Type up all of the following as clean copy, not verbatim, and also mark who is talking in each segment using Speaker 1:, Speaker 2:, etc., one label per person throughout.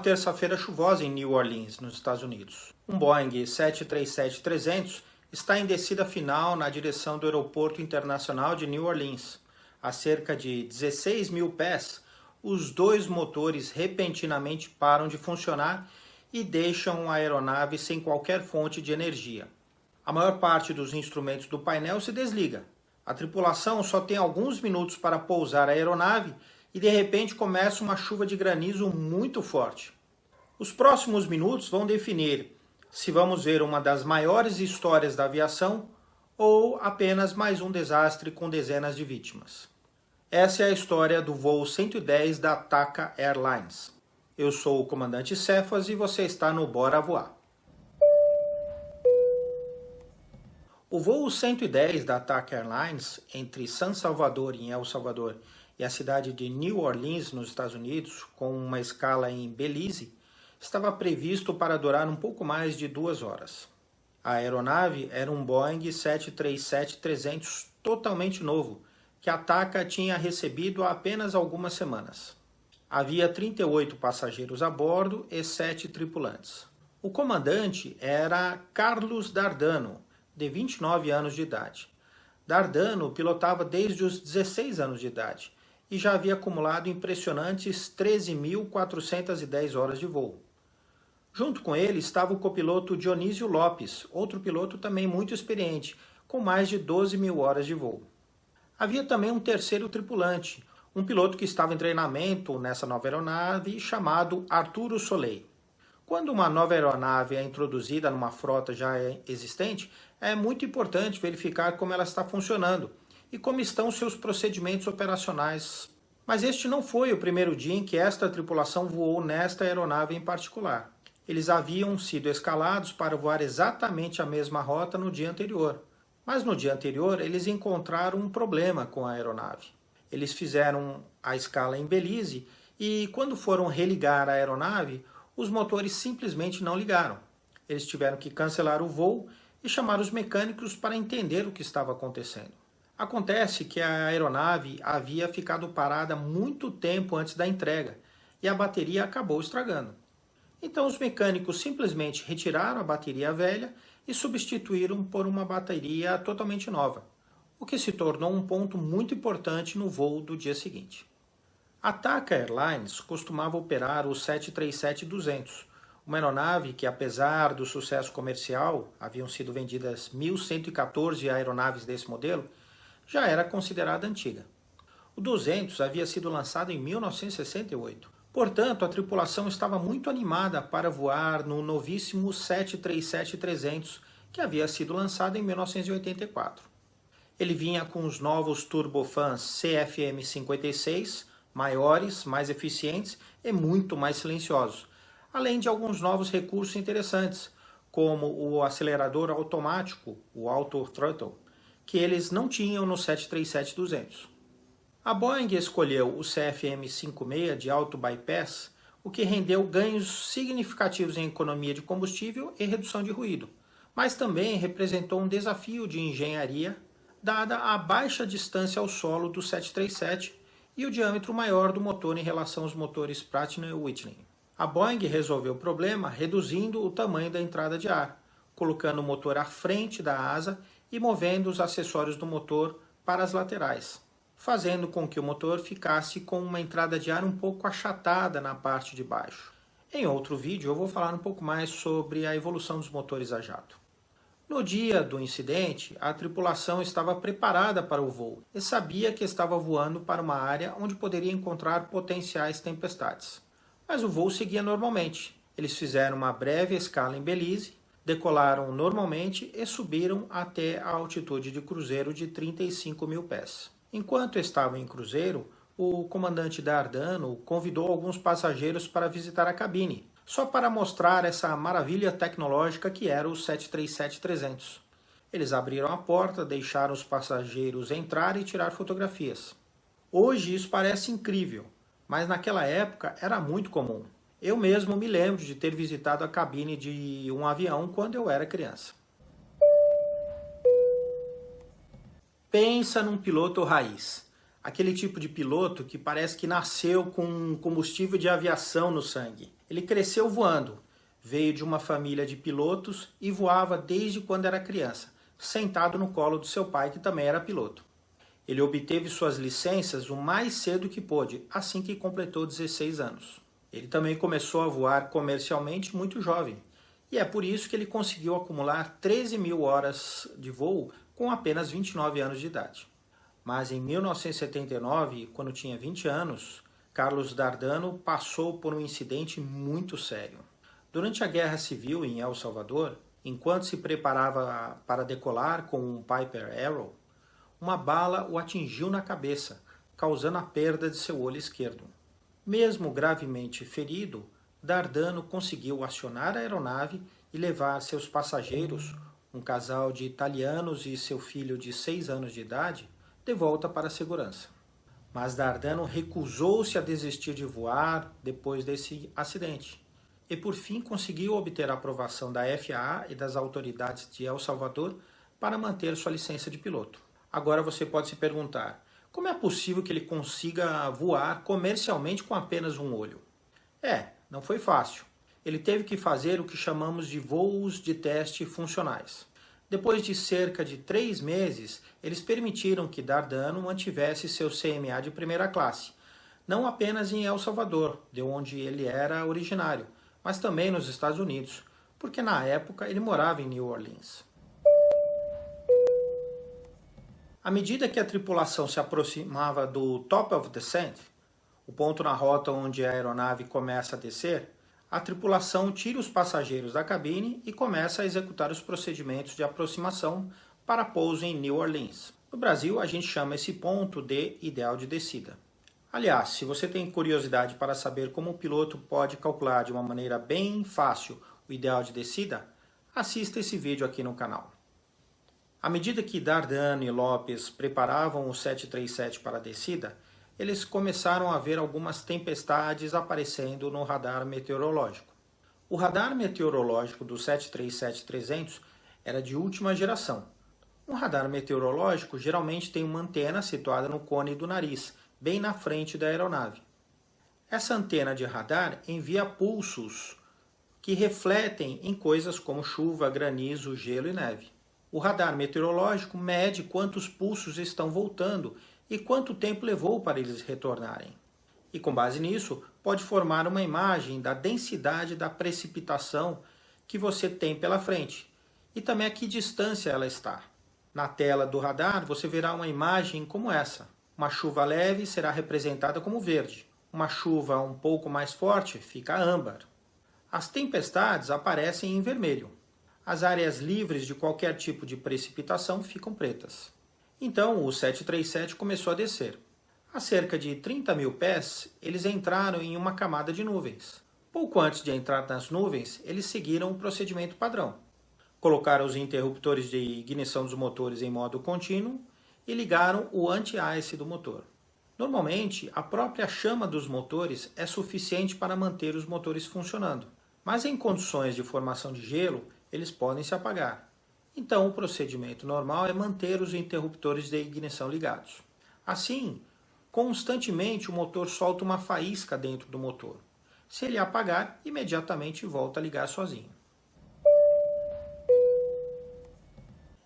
Speaker 1: terça-feira chuvosa em New Orleans, nos Estados Unidos. Um Boeing 737-300 está em descida final na direção do Aeroporto Internacional de New Orleans. A cerca de 16 mil pés, os dois motores repentinamente param de funcionar e deixam a aeronave sem qualquer fonte de energia. A maior parte dos instrumentos do painel se desliga. A tripulação só tem alguns minutos para pousar a aeronave e de repente começa uma chuva de granizo muito forte. Os próximos minutos vão definir se vamos ver uma das maiores histórias da aviação ou apenas mais um desastre com dezenas de vítimas. Essa é a história do voo 110 da TACA Airlines. Eu sou o comandante Cefas e você está no Bora Voar. O voo 110 da TACA Airlines entre San Salvador, em El Salvador, e a cidade de New Orleans, nos Estados Unidos, com uma escala em Belize, estava previsto para durar um pouco mais de 2 horas. A aeronave era um Boeing 737-300 totalmente novo, que a TACA tinha recebido há apenas algumas semanas. Havia 38 passageiros a bordo e 7 tripulantes. O comandante era Carlos Dardano, de 29 anos de idade. Dardano pilotava desde os 16 anos de idade e já havia acumulado impressionantes 13.410 horas de voo. Junto com ele estava o copiloto Dionísio Lopes, outro piloto também muito experiente, com mais de 12 mil horas de voo. Havia também um terceiro tripulante, um piloto que estava em treinamento nessa nova aeronave chamado Arturo Soleil. Quando uma nova aeronave é introduzida numa frota já existente, é muito importante verificar como ela está funcionando e como estão seus procedimentos operacionais. Mas este não foi o primeiro dia em que esta tripulação voou nesta aeronave em particular. Eles haviam sido escalados para voar exatamente a mesma rota no dia anterior. Mas no dia anterior eles encontraram um problema com a aeronave. Eles fizeram a escala em Belize e quando foram religar a aeronave, os motores simplesmente não ligaram. Eles tiveram que cancelar o voo e chamar os mecânicos para entender o que estava acontecendo. Acontece que a aeronave havia ficado parada muito tempo antes da entrega e a bateria acabou estragando. Então os mecânicos simplesmente retiraram a bateria velha e substituíram por uma bateria totalmente nova, o que se tornou um ponto muito importante no voo do dia seguinte. A TACA Airlines costumava operar o 737-200, uma aeronave que, apesar do sucesso comercial, haviam sido vendidas 1.114 aeronaves desse modelo, já era considerada antiga. O 200 havia sido lançado em 1968. Portanto, a tripulação estava muito animada para voar no novíssimo 737-300, que havia sido lançado em 1984. Ele vinha com os novos turbofans CFM56, maiores, mais eficientes e muito mais silenciosos, além de alguns novos recursos interessantes, como o acelerador automático, o Auto Throttle, que eles não tinham no 737-200. A Boeing escolheu o CFM56 de alto bypass, o que rendeu ganhos significativos em economia de combustível e redução de ruído, mas também representou um desafio de engenharia, dada a baixa distância ao solo do 737 e o diâmetro maior do motor em relação aos motores Pratt & Whitney. A Boeing resolveu o problema reduzindo o tamanho da entrada de ar, colocando o motor à frente da asa e movendo os acessórios do motor para as laterais, fazendo com que o motor ficasse com uma entrada de ar um pouco achatada na parte de baixo. Em outro vídeo eu vou falar um pouco mais sobre a evolução dos motores a jato. No dia do incidente, a tripulação estava preparada para o voo e sabia que estava voando para uma área onde poderia encontrar potenciais tempestades. Mas o voo seguia normalmente. Eles fizeram uma breve escala em Belize, decolaram normalmente e subiram até a altitude de cruzeiro de 35 mil pés. Enquanto estavam em cruzeiro, o comandante Dardano convidou alguns passageiros para visitar a cabine, só para mostrar essa maravilha tecnológica que era o 737-300. Eles abriram a porta, deixaram os passageiros entrar e tirar fotografias. Hoje isso parece incrível, mas naquela época era muito comum. Eu mesmo me lembro de ter visitado a cabine de um avião quando eu era criança. Pensa num piloto raiz. Aquele tipo de piloto que parece que nasceu com combustível de aviação no sangue. Ele cresceu voando, veio de uma família de pilotos e voava desde quando era criança, sentado no colo do seu pai, que também era piloto. Ele obteve suas licenças o mais cedo que pôde, assim que completou 16 anos. Ele também começou a voar comercialmente muito jovem, e é por isso que ele conseguiu acumular 13 mil horas de voo com apenas 29 anos de idade. Mas em 1979, quando tinha 20 anos, Carlos Dardano passou por um incidente muito sério. Durante a Guerra Civil em El Salvador, enquanto se preparava para decolar com um Piper Arrow, uma bala o atingiu na cabeça, causando a perda de seu olho esquerdo. Mesmo gravemente ferido, Dardano conseguiu acionar a aeronave e levar seus passageiros, um casal de italianos e seu filho de 6 anos de idade, de volta para a segurança. Mas Dardano recusou-se a desistir de voar depois desse acidente e por fim conseguiu obter a aprovação da FAA e das autoridades de El Salvador para manter sua licença de piloto. Agora você pode se perguntar, como é possível que ele consiga voar comercialmente com apenas um olho? Não foi fácil. Ele teve que fazer o que chamamos de voos de teste funcionais. Depois de cerca de 3 meses, eles permitiram que Dardano mantivesse seu CMA de primeira classe, não apenas em El Salvador, de onde ele era originário, mas também nos Estados Unidos, porque na época ele morava em New Orleans. À medida que a tripulação se aproximava do Top of Descent, o ponto na rota onde a aeronave começa a descer, a tripulação tira os passageiros da cabine e começa a executar os procedimentos de aproximação para pouso em New Orleans. No Brasil, a gente chama esse ponto de ideal de descida. Aliás, se você tem curiosidade para saber como o piloto pode calcular de uma maneira bem fácil o ideal de descida, assista esse vídeo aqui no canal. À medida que Dardano e Lopes preparavam o 737 para a descida, eles começaram a ver algumas tempestades aparecendo no radar meteorológico. O radar meteorológico do 737-300 era de última geração. Um radar meteorológico geralmente tem uma antena situada no cone do nariz, bem na frente da aeronave. Essa antena de radar envia pulsos que refletem em coisas como chuva, granizo, gelo e neve. O radar meteorológico mede quantos pulsos estão voltando e quanto tempo levou para eles retornarem. E com base nisso, pode formar uma imagem da densidade da precipitação que você tem pela frente e também a que distância ela está. Na tela do radar você verá uma imagem como essa. Uma chuva leve será representada como verde. Uma chuva um pouco mais forte fica âmbar. As tempestades aparecem em vermelho. As áreas livres de qualquer tipo de precipitação ficam pretas. Então o 737 começou a descer. A cerca de 30 mil pés, eles entraram em uma camada de nuvens. Pouco antes de entrar nas nuvens, eles seguiram o procedimento padrão. Colocaram os interruptores de ignição dos motores em modo contínuo e ligaram o anti-ice do motor. Normalmente, a própria chama dos motores é suficiente para manter os motores funcionando, mas em condições de formação de gelo, eles podem se apagar. Então, o procedimento normal é manter os interruptores de ignição ligados. Assim, constantemente o motor solta uma faísca dentro do motor. Se ele apagar, imediatamente volta a ligar sozinho.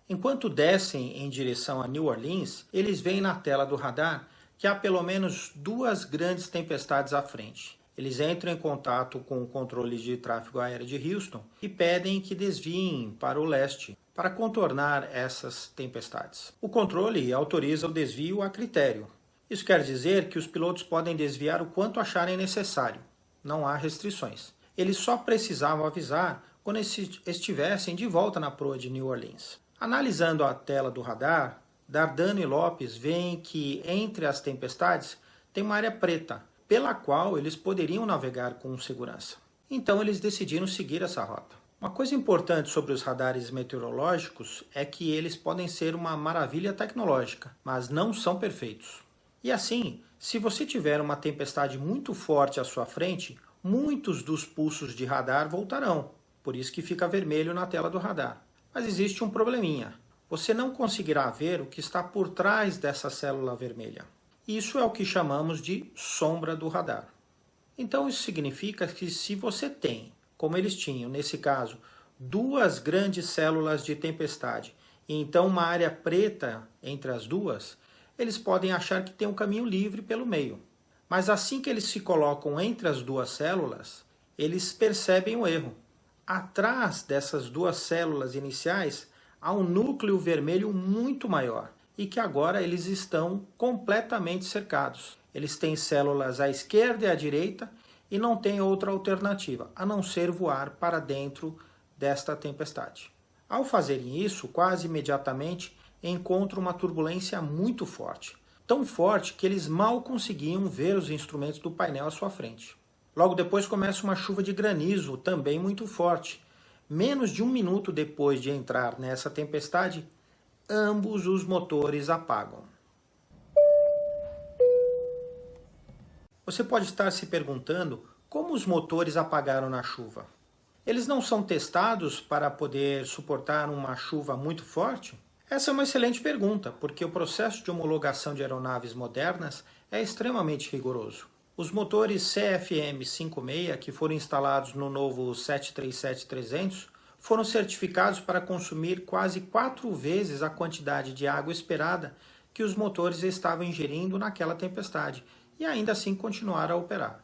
Speaker 1: Enquanto descem em direção a New Orleans, eles veem na tela do radar que há pelo menos 2 grandes tempestades à frente. Eles entram em contato com o controle de tráfego aéreo de Houston e pedem que desviem para o leste para contornar essas tempestades. O controle autoriza o desvio a critério. Isso quer dizer que os pilotos podem desviar o quanto acharem necessário. Não há restrições. Eles só precisavam avisar quando estivessem de volta na proa de New Orleans. Analisando a tela do radar, Dardano e Lopes veem que entre as tempestades tem uma área preta, pela qual eles poderiam navegar com segurança. Então eles decidiram seguir essa rota. Uma coisa importante sobre os radares meteorológicos é que eles podem ser uma maravilha tecnológica, mas não são perfeitos. E assim, se você tiver uma tempestade muito forte à sua frente, muitos dos pulsos de radar voltarão, por isso que fica vermelho na tela do radar. Mas existe um probleminha. Você não conseguirá ver o que está por trás dessa célula vermelha. Isso é o que chamamos de sombra do radar. Então isso significa que se você tem, como eles tinham nesse caso, duas grandes células de tempestade e então uma área preta entre as duas, eles podem achar que tem um caminho livre pelo meio. Mas assim que eles se colocam entre as duas células, eles percebem o erro. Atrás dessas duas células iniciais há um núcleo vermelho muito maior e que agora eles estão completamente cercados. Eles têm células à esquerda e à direita e não tem outra alternativa a não ser voar para dentro desta tempestade. Ao fazerem isso, quase imediatamente encontram uma turbulência muito forte. Tão forte que eles mal conseguiam ver os instrumentos do painel à sua frente. Logo depois começa uma chuva de granizo, também muito forte. Menos de 1 minuto depois de entrar nessa tempestade, ambos os motores apagam. Você pode estar se perguntando como os motores apagaram na chuva. Eles não são testados para poder suportar uma chuva muito forte? Essa é uma excelente pergunta, porque o processo de homologação de aeronaves modernas é extremamente rigoroso. Os motores CFM56, que foram instalados no novo 737-300, foram certificados para consumir quase 4 vezes a quantidade de água esperada que os motores estavam ingerindo naquela tempestade, e ainda assim continuaram a operar.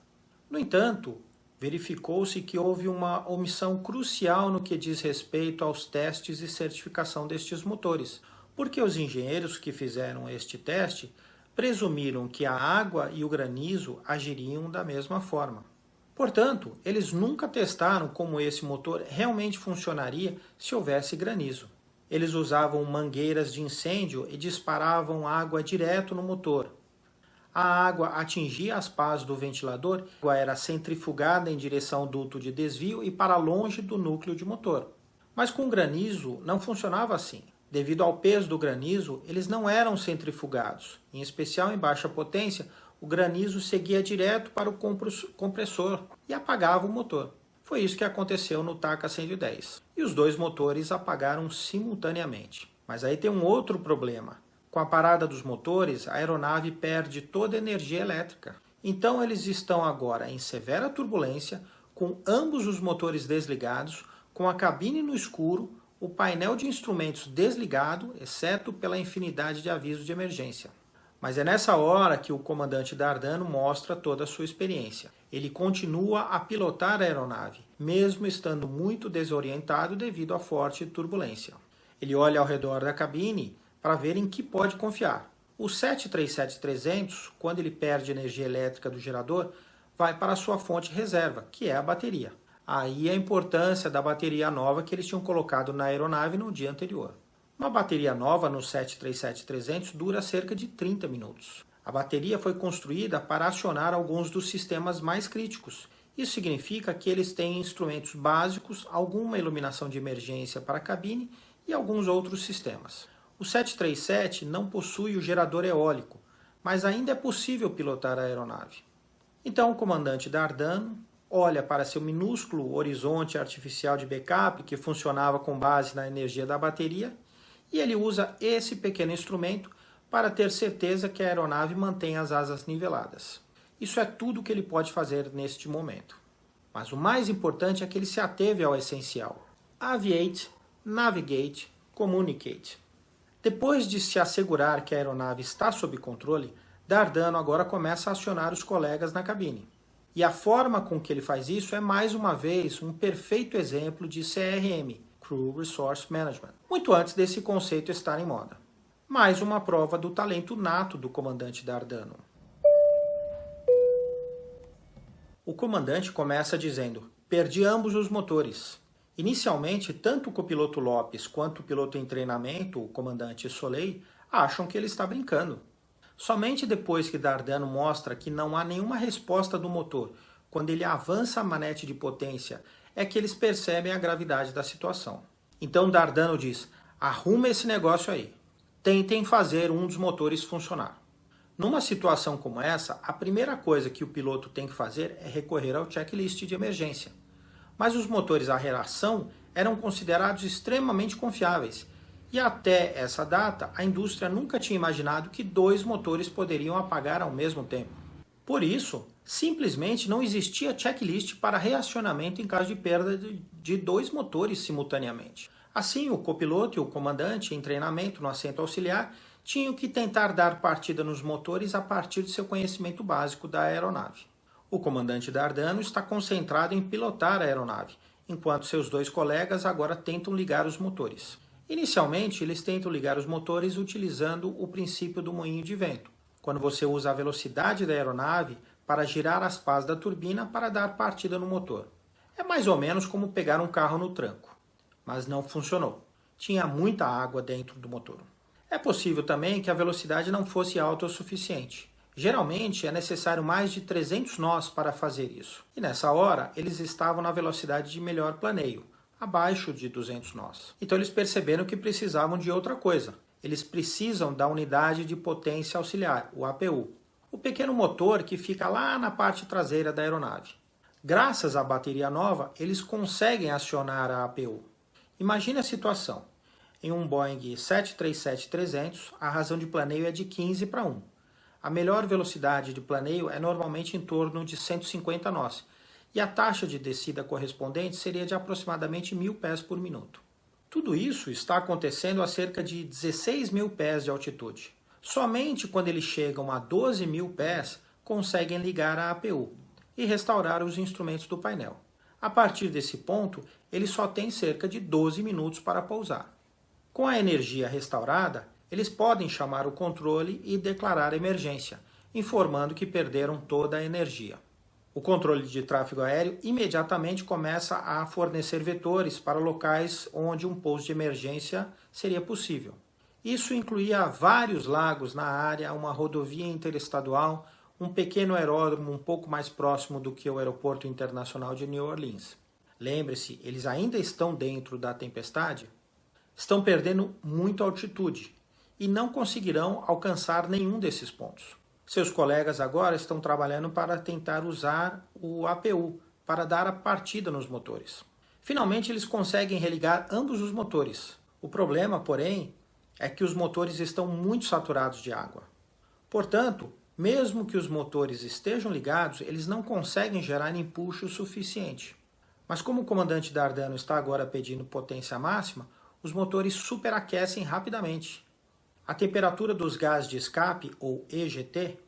Speaker 1: No entanto, verificou-se que houve uma omissão crucial no que diz respeito aos testes e certificação destes motores, porque os engenheiros que fizeram este teste presumiram que a água e o granizo agiriam da mesma forma. Portanto, eles nunca testaram como esse motor realmente funcionaria se houvesse granizo. Eles usavam mangueiras de incêndio e disparavam água direto no motor. A água atingia as pás do ventilador, a água era centrifugada em direção ao duto de desvio e para longe do núcleo de motor. Mas com granizo não funcionava assim. Devido ao peso do granizo, eles não eram centrifugados. Em especial em baixa potência, o granizo seguia direto para o compressor e apagava o motor. Foi isso que aconteceu no TACA 110. E os dois motores apagaram simultaneamente. Mas aí tem um outro problema. Com a parada dos motores, a aeronave perde toda a energia elétrica. Então eles estão agora em severa turbulência, com ambos os motores desligados, com a cabine no escuro, o painel de instrumentos desligado, exceto pela infinidade de avisos de emergência. Mas é nessa hora que o comandante Dardano mostra toda a sua experiência. Ele continua a pilotar a aeronave, mesmo estando muito desorientado devido à forte turbulência. Ele olha ao redor da cabine para ver em que pode confiar. O 737-300, quando ele perde energia elétrica do gerador, vai para a sua fonte reserva, que é a bateria. Aí a importância da bateria nova que eles tinham colocado na aeronave no dia anterior. Uma bateria nova no 737-300 dura cerca de 30 minutos. A bateria foi construída para acionar alguns dos sistemas mais críticos. Isso significa que eles têm instrumentos básicos, alguma iluminação de emergência para a cabine e alguns outros sistemas. O 737 não possui o gerador eólico, mas ainda é possível pilotar a aeronave. Então o comandante Dardano olha para seu minúsculo horizonte artificial de backup que funcionava com base na energia da bateria e ele usa esse pequeno instrumento para ter certeza que a aeronave mantém as asas niveladas. Isso é tudo que ele pode fazer neste momento. Mas o mais importante é que ele se ateve ao essencial. Aviate, navigate, communicate. Depois de se assegurar que a aeronave está sob controle, Dardano agora começa a acionar os colegas na cabine. E a forma com que ele faz isso é mais uma vez um perfeito exemplo de CRM, Crew Resource Management, muito antes desse conceito estar em moda. Mais uma prova do talento nato do comandante Dardano. O comandante começa dizendo: perdi ambos os motores. Inicialmente, tanto o copiloto Lopes quanto o piloto em treinamento, o comandante Soleil, acham que ele está brincando. Somente depois que Dardano mostra que não há nenhuma resposta do motor, quando ele avança a manete de potência, é que eles percebem a gravidade da situação. Então Dardano diz: arruma esse negócio aí. Tentem fazer um dos motores funcionar. Numa situação como essa, a primeira coisa que o piloto tem que fazer é recorrer ao checklist de emergência. Mas os motores à reação eram considerados extremamente confiáveis. E até essa data, a indústria nunca tinha imaginado que 2 motores poderiam apagar ao mesmo tempo. Por isso, Simplesmente não existia checklist para reacionamento em caso de perda de 2 motores simultaneamente. Assim, o copiloto e o comandante em treinamento no assento auxiliar tinham que tentar dar partida nos motores a partir de seu conhecimento básico da aeronave. O comandante Dardano está concentrado em pilotar a aeronave, enquanto seus 2 colegas agora tentam ligar os motores. Inicialmente, eles tentam ligar os motores utilizando o princípio do moinho de vento, quando você usa a velocidade da aeronave para girar as pás da turbina para dar partida no motor. É mais ou menos como pegar um carro no tranco, mas não funcionou. Tinha muita água dentro do motor. É possível também que a velocidade não fosse alta o suficiente. Geralmente é necessário mais de 300 nós para fazer isso. E nessa hora, eles estavam na velocidade de melhor planeio, abaixo de 200 nós. Então eles perceberam que precisavam de outra coisa. Eles precisam da unidade de potência auxiliar, o APU. O pequeno motor que fica lá na parte traseira da aeronave. Graças à bateria nova, eles conseguem acionar a APU. Imagine a situação. Em um Boeing 737-300, a razão de planeio é de 15:1. A melhor velocidade de planeio é normalmente em torno de 150 nós, e a taxa de descida correspondente seria de aproximadamente 1.000 pés por minuto. Tudo isso está acontecendo a cerca de 16.000 pés de altitude. Somente quando eles chegam a 12.000 pés, conseguem ligar a APU e restaurar os instrumentos do painel. A partir desse ponto, eles só têm cerca de 12 minutos para pousar. Com a energia restaurada, eles podem chamar o controle e declarar emergência, informando que perderam toda a energia. O controle de tráfego aéreo imediatamente começa a fornecer vetores para locais onde um pouso de emergência seria possível. Isso incluía vários lagos na área, uma rodovia interestadual, um pequeno aeródromo um pouco mais próximo do que o Aeroporto Internacional de New Orleans. Lembre-se, eles ainda estão dentro da tempestade, estão perdendo muita altitude e não conseguirão alcançar nenhum desses pontos. Seus colegas agora estão trabalhando para tentar usar o APU para dar a partida nos motores. Finalmente, eles conseguem religar ambos os motores. O problema, porém, é que os motores estão muito saturados de água. Portanto, mesmo que os motores estejam ligados, eles não conseguem gerar empuxo suficiente. Mas como o comandante Dardano está agora pedindo potência máxima, os motores superaquecem rapidamente. A temperatura dos gases de escape, ou EGT,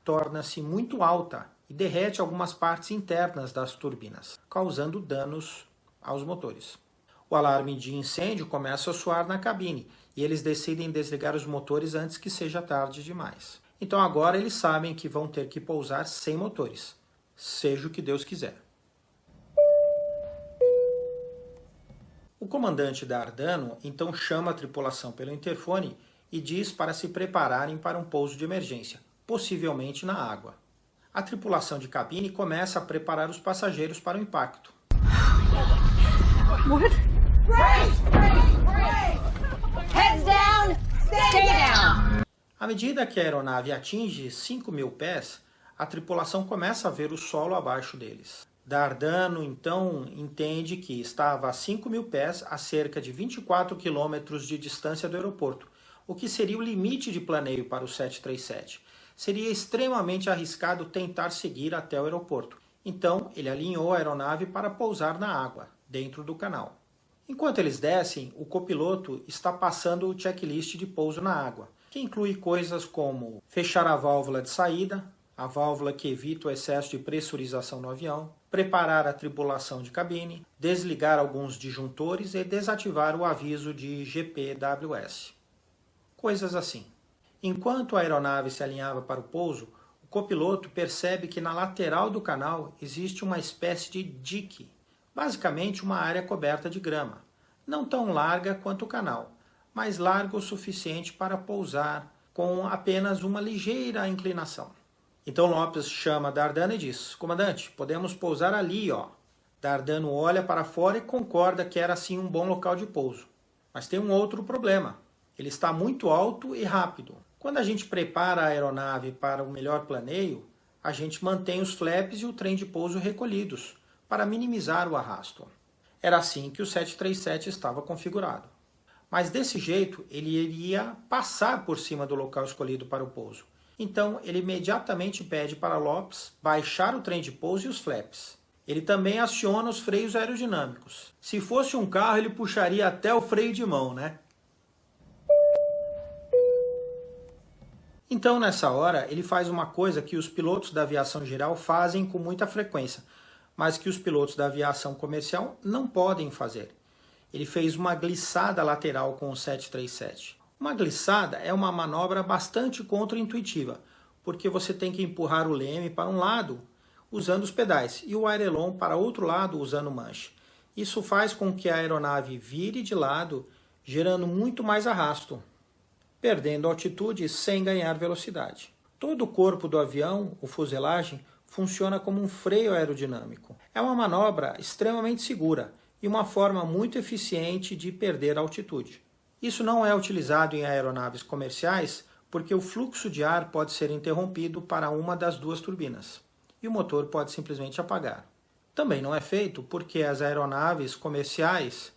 Speaker 1: torna-se muito alta e derrete algumas partes internas das turbinas, causando danos aos motores. O alarme de incêndio começa a soar na cabine e eles decidem desligar os motores antes que seja tarde demais. Então agora eles sabem que vão ter que pousar sem motores, seja o que Deus quiser. O comandante Dardano então chama a tripulação pelo interfone e diz para se prepararem para um pouso de emergência, possivelmente na água. A tripulação de cabine começa a preparar os passageiros para o impacto.
Speaker 2: What? Brace! Brace! Brace! Heads down! Stay down!
Speaker 1: À medida que a aeronave atinge 5.000 pés, a tripulação começa a ver o solo abaixo deles. Dardano, então, entende que estava a 5.000 pés, a cerca de 24 quilômetros de distância do aeroporto, o que seria o limite de planeio para o 737. Seria extremamente arriscado tentar seguir até o aeroporto. Então, ele alinhou a aeronave para pousar na água, dentro do canal. Enquanto eles descem, o copiloto está passando o checklist de pouso na água, que inclui coisas como fechar a válvula de saída, a válvula que evita o excesso de pressurização no avião, preparar a tripulação de cabine, desligar alguns disjuntores e desativar o aviso de GPWS. Coisas assim. Enquanto a aeronave se alinhava para o pouso, o copiloto percebe que na lateral do canal existe uma espécie de dique, basicamente uma área coberta de grama, não tão larga quanto o canal, mas larga o suficiente para pousar com apenas uma ligeira inclinação. Então Lopes chama Dardano e diz: comandante, podemos pousar ali, ó. Dardano olha para fora e concorda que era sim um bom local de pouso. Mas tem um outro problema. Ele está muito alto e rápido. Quando a gente prepara a aeronave para o melhor planeio, a gente mantém os flaps e o trem de pouso recolhidos, para minimizar o arrasto. Era assim que o 737 estava configurado. Mas desse jeito, ele iria passar por cima do local escolhido para o pouso. Então ele imediatamente pede para Lopes baixar o trem de pouso e os flaps. Ele também aciona os freios aerodinâmicos. Se fosse um carro, ele puxaria até o freio de mão, né? Então, nessa hora, ele faz uma coisa que os pilotos da aviação geral fazem com muita frequência, mas que os pilotos da aviação comercial não podem fazer. Ele fez uma glissada lateral com o 737. Uma glissada é uma manobra bastante contraintuitiva, porque você tem que empurrar o leme para um lado usando os pedais e o aileron para outro lado usando o manche. Isso faz com que a aeronave vire de lado, gerando muito mais arrasto, perdendo altitude sem ganhar velocidade. Todo o corpo do avião, o fuselagem, funciona como um freio aerodinâmico. É uma manobra extremamente segura e uma forma muito eficiente de perder altitude. Isso não é utilizado em aeronaves comerciais porque o fluxo de ar pode ser interrompido para uma das duas turbinas e o motor pode simplesmente apagar. Também não é feito porque as aeronaves comerciais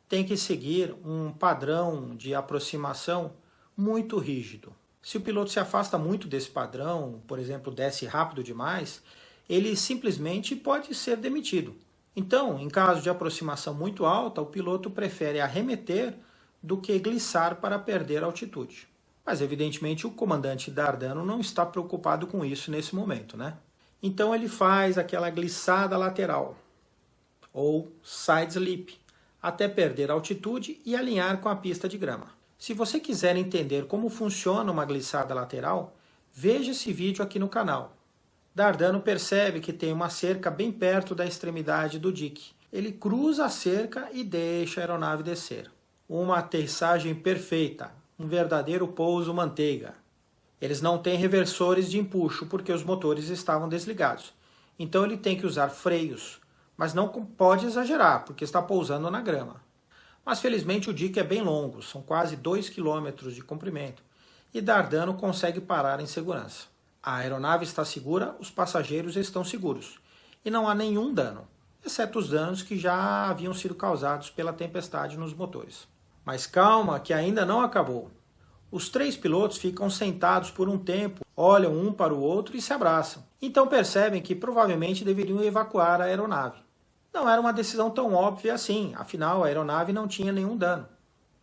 Speaker 1: têm que seguir um padrão de aproximação muito rígido. Se o piloto se afasta muito desse padrão, por exemplo, desce rápido demais, ele simplesmente pode ser demitido. Então, em caso de aproximação muito alta, o piloto prefere arremeter do que glissar para perder altitude. Mas, evidentemente, o comandante Dardano não está preocupado com isso nesse momento, né? Então ele faz aquela glissada lateral, ou side slip, até perder altitude e alinhar com a pista de grama. Se você quiser entender como funciona uma glissada lateral, veja esse vídeo aqui no canal. Dardano percebe que tem uma cerca bem perto da extremidade do dique. Ele cruza a cerca e deixa a aeronave descer. Uma aterrissagem perfeita, um verdadeiro pouso manteiga. Eles não têm reversores de empuxo porque os motores estavam desligados. Então ele tem que usar freios, mas não pode exagerar porque está pousando na grama. Mas felizmente o dique é bem longo, são quase 2 km de comprimento, e Dardano consegue parar em segurança. A aeronave está segura, os passageiros estão seguros, e não há nenhum dano, exceto os danos que já haviam sido causados pela tempestade nos motores. Mas calma, que ainda não acabou. Os 3 pilotos ficam sentados por um tempo, olham um para o outro e se abraçam. Então percebem que provavelmente deveriam evacuar a aeronave. Não era uma decisão tão óbvia assim, afinal a aeronave não tinha nenhum dano.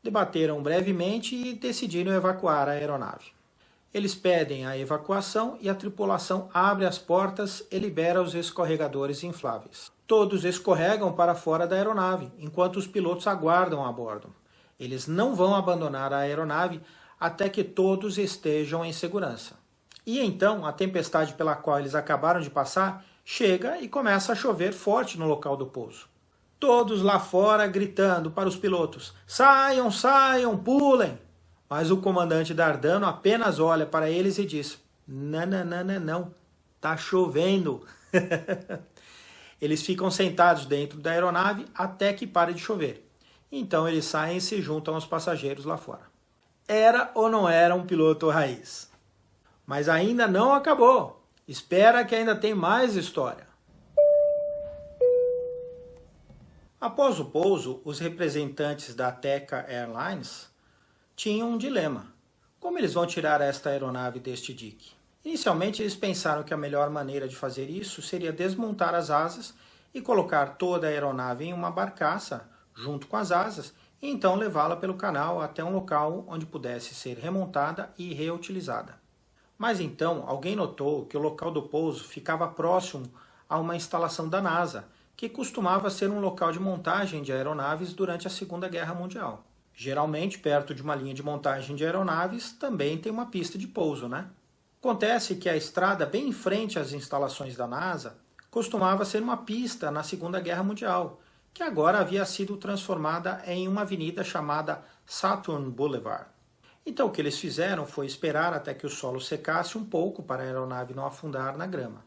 Speaker 1: Debateram brevemente e decidiram evacuar a aeronave. Eles pedem a evacuação e a tripulação abre as portas e libera os escorregadores infláveis. Todos escorregam para fora da aeronave, enquanto os pilotos aguardam a bordo. Eles não vão abandonar a aeronave até que todos estejam em segurança. E então a tempestade pela qual eles acabaram de passar chega e começa a chover forte no local do pouso. Todos lá fora gritando para os pilotos: saiam, saiam, pulem! Mas o comandante Dardano apenas olha para eles e diz: não, tá chovendo. Eles ficam sentados dentro da aeronave até que pare de chover. Então eles saem e se juntam aos passageiros lá fora. Era ou não era um piloto raiz? Mas ainda não acabou. Espera que ainda tem mais história. Após o pouso, os representantes da Teca Airlines tinham um dilema. Como eles vão tirar esta aeronave deste dique? Inicialmente eles pensaram que a melhor maneira de fazer isso seria desmontar as asas e colocar toda a aeronave em uma barcaça junto com as asas e então levá-la pelo canal até um local onde pudesse ser remontada e reutilizada. Mas então alguém notou que o local do pouso ficava próximo a uma instalação da NASA, que costumava ser um local de montagem de aeronaves durante a Segunda Guerra Mundial. Geralmente, perto de uma linha de montagem de aeronaves, também tem uma pista de pouso, né? Acontece que a estrada bem em frente às instalações da NASA costumava ser uma pista na Segunda Guerra Mundial, que agora havia sido transformada em uma avenida chamada Saturn Boulevard. Então o que eles fizeram foi esperar até que o solo secasse um pouco para a aeronave não afundar na grama.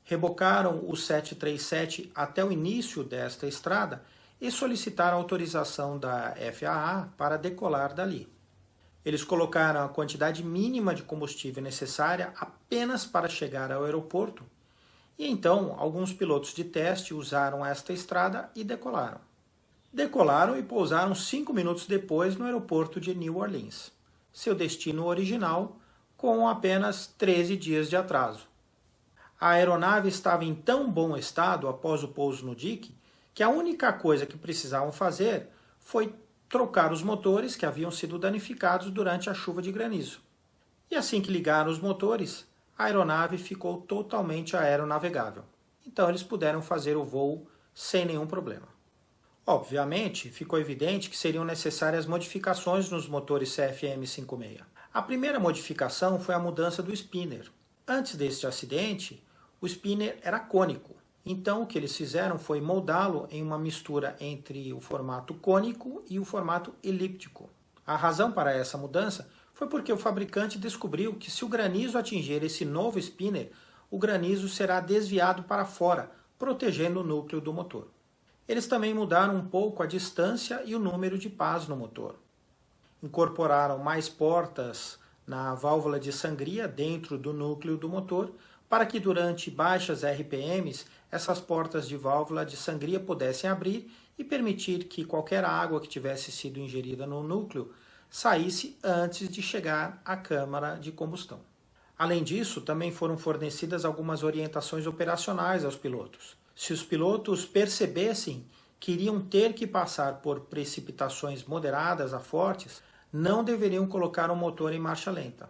Speaker 1: Rebocaram o 737 até o início desta estrada e solicitaram autorização da FAA para decolar dali. Eles colocaram a quantidade mínima de combustível necessária apenas para chegar ao aeroporto e então alguns pilotos de teste usaram esta estrada e decolaram. Decolaram e pousaram 5 minutos depois no aeroporto de New Orleans. Seu destino original, com apenas 13 dias de atraso. A aeronave estava em tão bom estado após o pouso no dique que a única coisa que precisavam fazer foi trocar os motores que haviam sido danificados durante a chuva de granizo. E assim que ligaram os motores, a aeronave ficou totalmente aeronavegável. Então eles puderam fazer o voo sem nenhum problema. Obviamente, ficou evidente que seriam necessárias modificações nos motores CFM56. A primeira modificação foi a mudança do spinner. Antes deste acidente, o spinner era cônico. Então o que eles fizeram foi moldá-lo em uma mistura entre o formato cônico e o formato elíptico. A razão para essa mudança foi porque o fabricante descobriu que se o granizo atingir esse novo spinner, o granizo será desviado para fora, protegendo o núcleo do motor. Eles também mudaram um pouco a distância e o número de pás no motor. Incorporaram mais portas na válvula de sangria dentro do núcleo do motor, para que durante baixas RPMs essas portas de válvula de sangria pudessem abrir e permitir que qualquer água que tivesse sido ingerida no núcleo saísse antes de chegar à câmara de combustão. Além disso, também foram fornecidas algumas orientações operacionais aos pilotos. Se os pilotos percebessem que iriam ter que passar por precipitações moderadas a fortes, não deveriam colocar o motor em marcha lenta.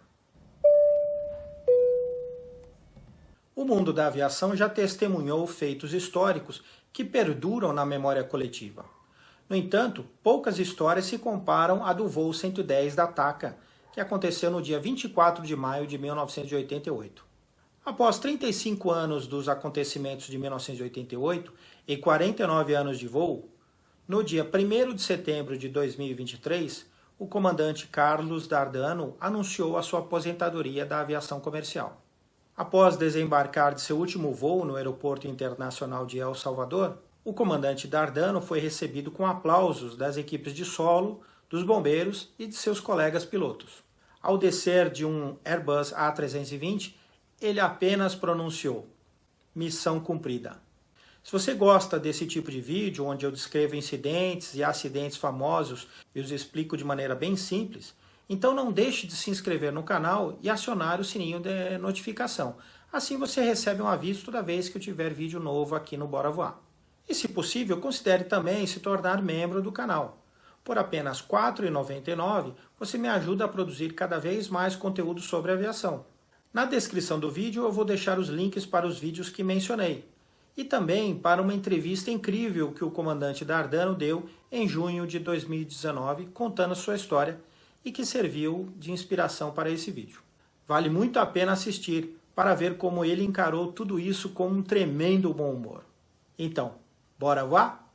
Speaker 1: O mundo da aviação já testemunhou feitos históricos que perduram na memória coletiva. No entanto, poucas histórias se comparam à do voo 110 da TACA, que aconteceu no dia 24 de maio de 1988. Após 35 anos dos acontecimentos de 1988 e 49 anos de voo, no dia 1º de setembro de 2023, o comandante Carlos D'Ardano anunciou a sua aposentadoria da aviação comercial. Após desembarcar de seu último voo no Aeroporto Internacional de El Salvador, o comandante D'Ardano foi recebido com aplausos das equipes de solo, dos bombeiros e de seus colegas pilotos. Ao descer de um Airbus A320, ele apenas pronunciou: missão cumprida. Se você gosta desse tipo de vídeo, onde eu descrevo incidentes e acidentes famosos e os explico de maneira bem simples, então não deixe de se inscrever no canal e acionar o sininho de notificação. Assim você recebe um aviso toda vez que eu tiver vídeo novo aqui no Bora Voar. E se possível, considere também se tornar membro do canal. Por apenas R$ 4,99, você me ajuda a produzir cada vez mais conteúdo sobre aviação. Na descrição do vídeo eu vou deixar os links para os vídeos que mencionei e também para uma entrevista incrível que o comandante D'Ardano deu em junho de 2019 contando sua história e que serviu de inspiração para esse vídeo. Vale muito a pena assistir para ver como ele encarou tudo isso com um tremendo bom humor. Então, bora voar?